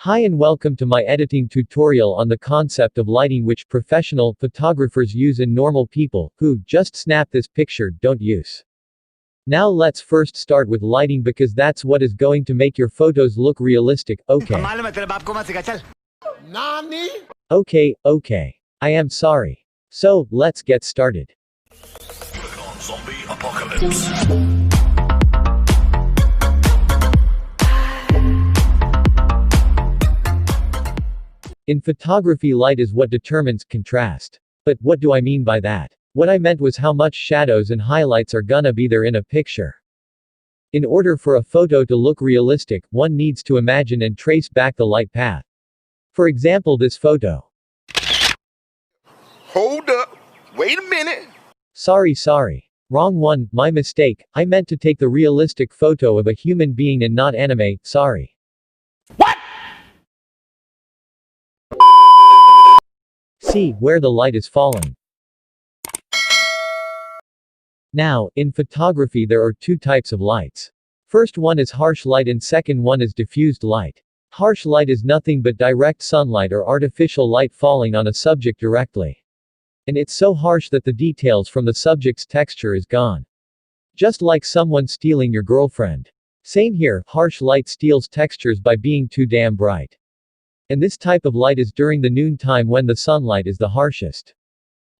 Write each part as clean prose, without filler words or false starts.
Hi and welcome to my editing tutorial on the concept of lighting which professional photographers use and normal people, who just snap this picture, don't use. Now let's first start with lighting because that's what is going to make your photos look realistic, okay? Nani? Okay. I am sorry. So, let's get started. Zombie apocalypse. In photography, light is what determines contrast. But what do I mean by that? What I meant was how much shadows and highlights are gonna be there in a picture. In order for a photo to look realistic, one needs to imagine and trace back the light path. For example, this photo. Hold up. Wait a minute. Sorry. Wrong one, my mistake. I meant to take the realistic photo of a human being and not anime, sorry. What? See, where the light is falling. Now, in photography there are two types of lights. First one is harsh light and second one is diffused light. Harsh light is nothing but direct sunlight or artificial light falling on a subject directly. And it's so harsh that the details from the subject's texture is gone. Just like someone stealing your girlfriend. Same here, harsh light steals textures by being too damn bright. And this type of light is during the noon time when the sunlight is the harshest.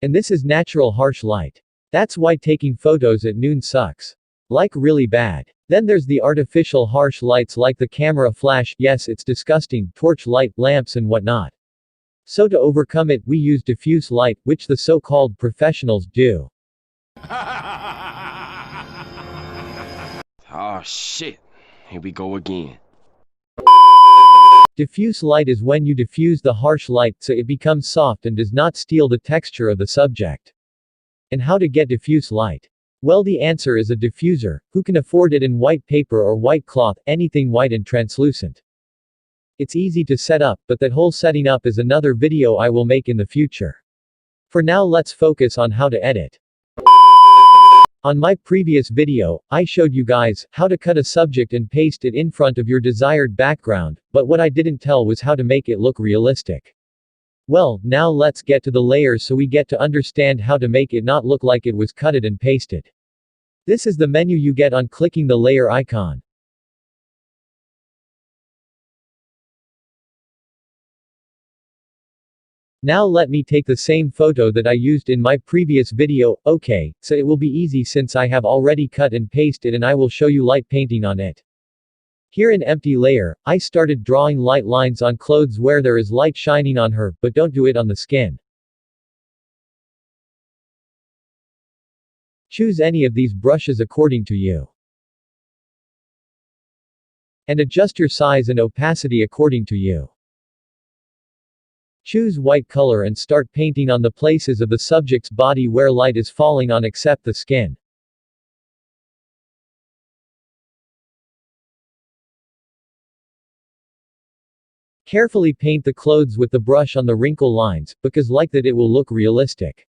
And this is natural harsh light. That's why taking photos at noon sucks. Like really bad. Then there's the artificial harsh lights like the camera flash, yes it's disgusting, torch light, lamps and whatnot. So to overcome it we use diffuse light, which the so-called professionals do. Oh shit, here we go again. Diffuse light is when you diffuse the harsh light so it becomes soft and does not steal the texture of the subject. And how to get diffuse light? Well, the answer is a diffuser, who can afford it in white paper or white cloth, anything white and translucent. It's easy to set up, but that whole setting up is another video I will make in the future. For now let's focus on how to edit. On my previous video, I showed you guys how to cut a subject and paste it in front of your desired background, but what I didn't tell was how to make it look realistic. Well, now let's get to the layers so we get to understand how to make it not look like it was cutted and pasted. This is the menu you get on clicking the layer icon. Now let me take the same photo that I used in my previous video, okay, so it will be easy since I have already cut and pasted and I will show you light painting on it. Here in empty layer, I started drawing light lines on clothes where there is light shining on her, but don't do it on the skin. Choose any of these brushes according to you. And adjust your size and opacity according to you. Choose white color and start painting on the places of the subject's body where light is falling on except the skin. Carefully paint the clothes with the brush on the wrinkle lines, because like that it will look realistic.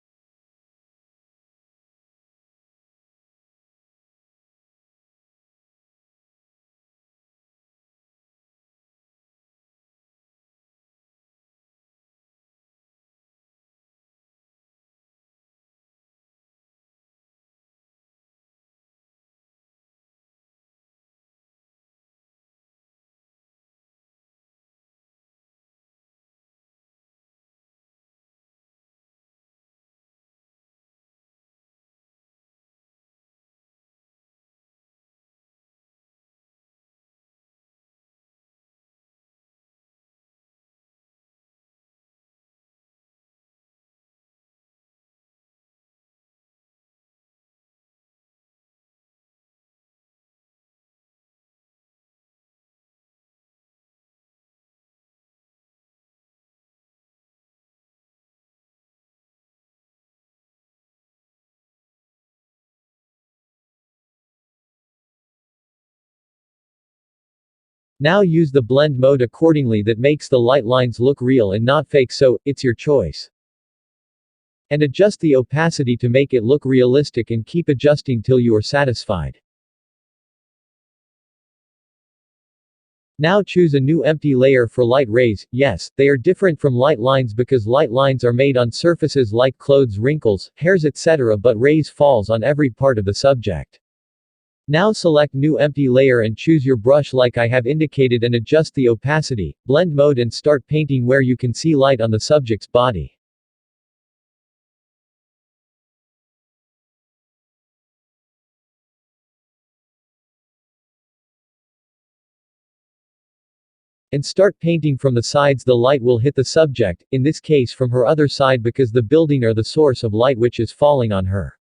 Now use the blend mode accordingly that makes the light lines look real and not fake, so it's your choice. And adjust the opacity to make it look realistic and keep adjusting till you are satisfied. Now choose a new empty layer for light rays. Yes, they are different from light lines because light lines are made on surfaces like clothes, wrinkles, hairs, etc., but rays falls on every part of the subject. Now select new empty layer and choose your brush like I have indicated and adjust the opacity, blend mode and start painting where you can see light on the subject's body. And start painting from the sides the light will hit the subject, in this case from her other side because the building are the source of light which is falling on her.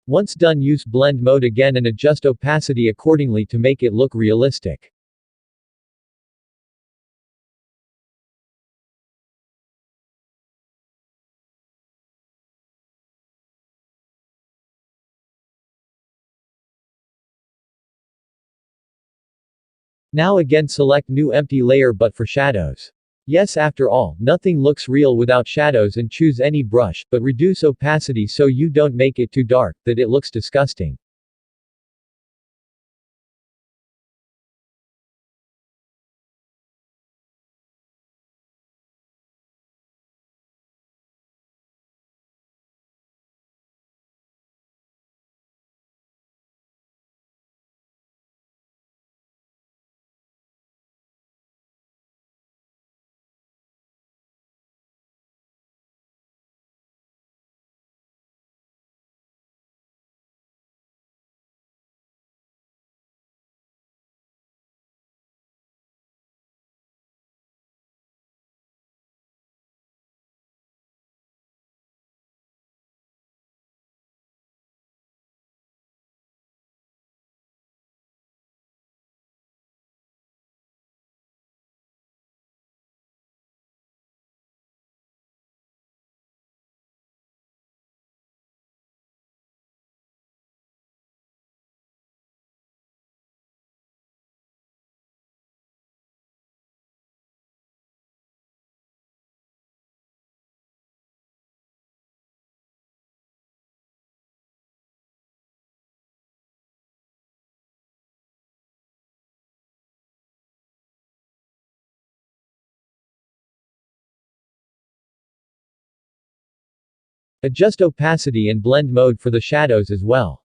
Once done, use blend mode again and adjust opacity accordingly to make it look realistic. Now again select new empty layer but for shadows. Yes, after all, nothing looks real without shadows, and choose any brush, but reduce opacity so you don't make it too dark, that it looks disgusting. Adjust opacity and blend mode for the shadows as well.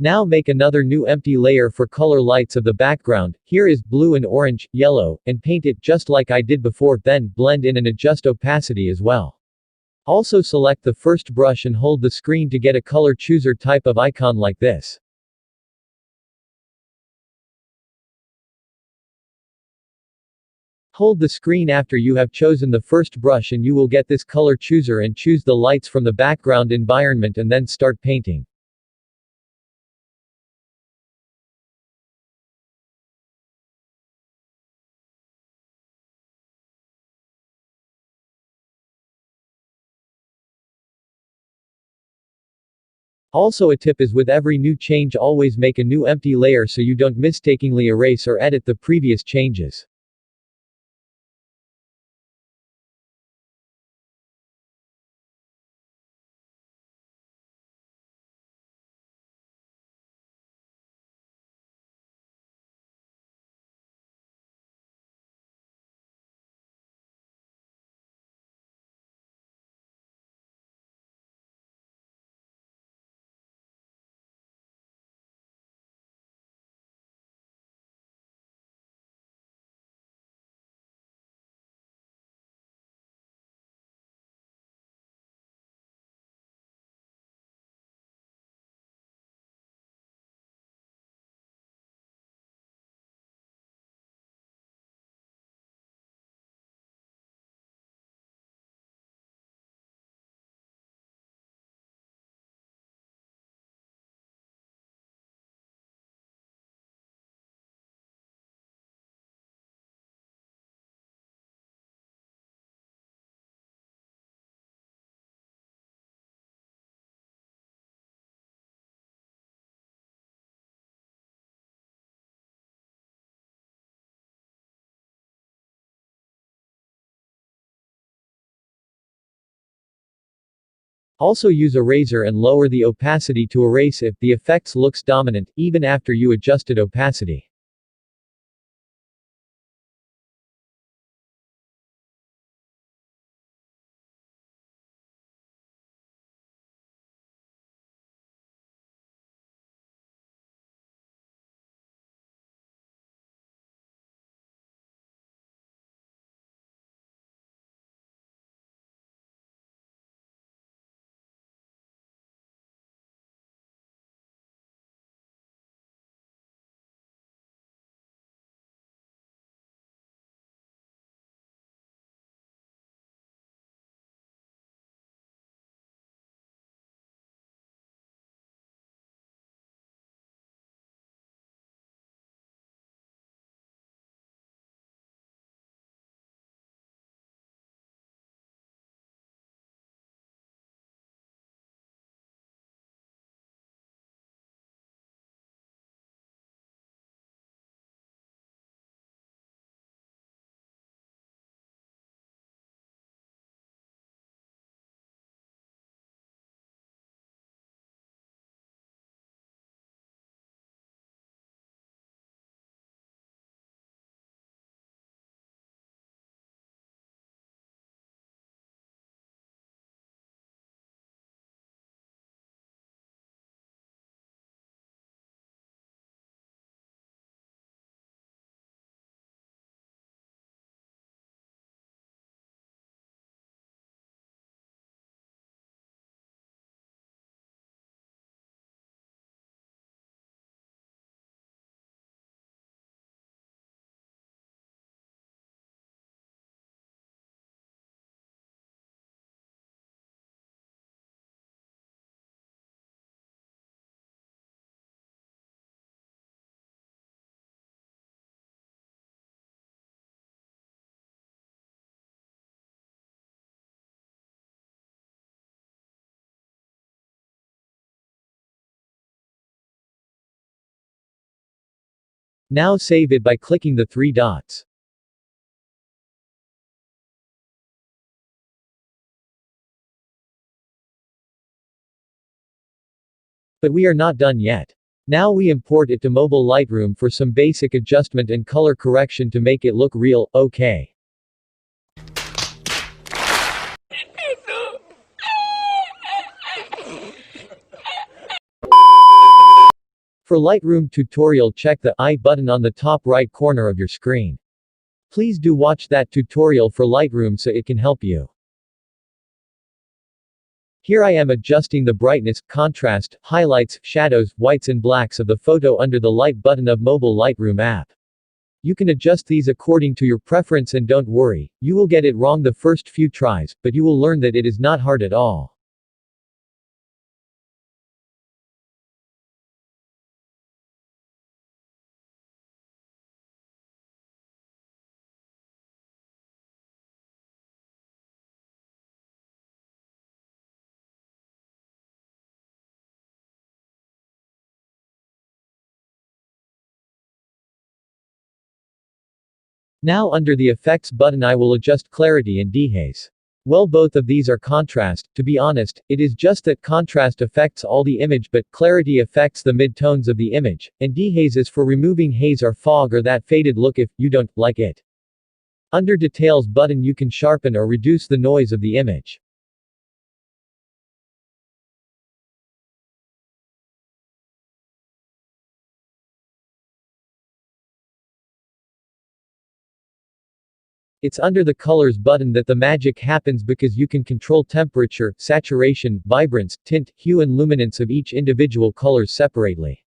Now make another new empty layer for color lights of the background. Here is blue and orange, yellow, and paint it just like I did before, then blend in and adjust opacity as well. Also select the first brush and hold the screen to get a color chooser type of icon like this. Hold the screen after you have chosen the first brush and you will get this color chooser, and choose the lights from the background environment and then start painting. Also, a tip is with every new change always make a new empty layer so you don't mistakenly erase or edit the previous changes. Also use eraser and lower the opacity to erase if the effects looks dominant, even after you adjusted opacity. Now save it by clicking the three dots. But we are not done yet. Now we import it to mobile Lightroom for some basic adjustment and color correction to make it look real, okay. For Lightroom tutorial, check the I button on the top right corner of your screen. Please do watch that tutorial for Lightroom so it can help you. Here I am adjusting the brightness, contrast, highlights, shadows, whites and blacks of the photo under the light button of mobile Lightroom app. You can adjust these according to your preference, and don't worry, you will get it wrong the first few tries, but you will learn that it is not hard at all. Now under the effects button I will adjust clarity and dehaze. Well, both of these are contrast. To be honest, it is just that contrast affects all the image but clarity affects the mid-tones of the image, and dehaze is for removing haze or fog or that faded look if you don't like it. Under details button you can sharpen or reduce the noise of the image. It's under the colors button that the magic happens because you can control temperature, saturation, vibrance, tint, hue and luminance of each individual colors separately.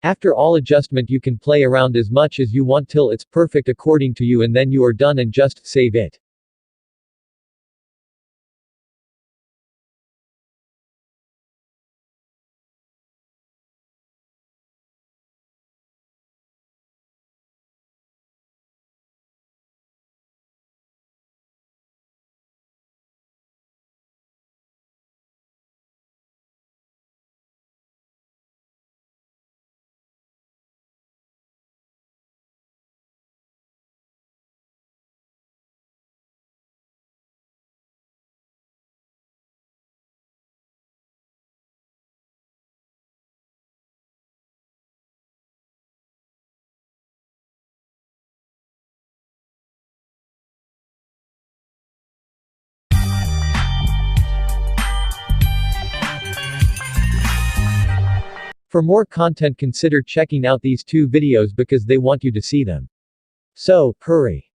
After all adjustment you can play around as much as you want till it's perfect according to you and then you are done and just save it. For more content consider checking out these 2 videos because they want you to see them. So, hurry.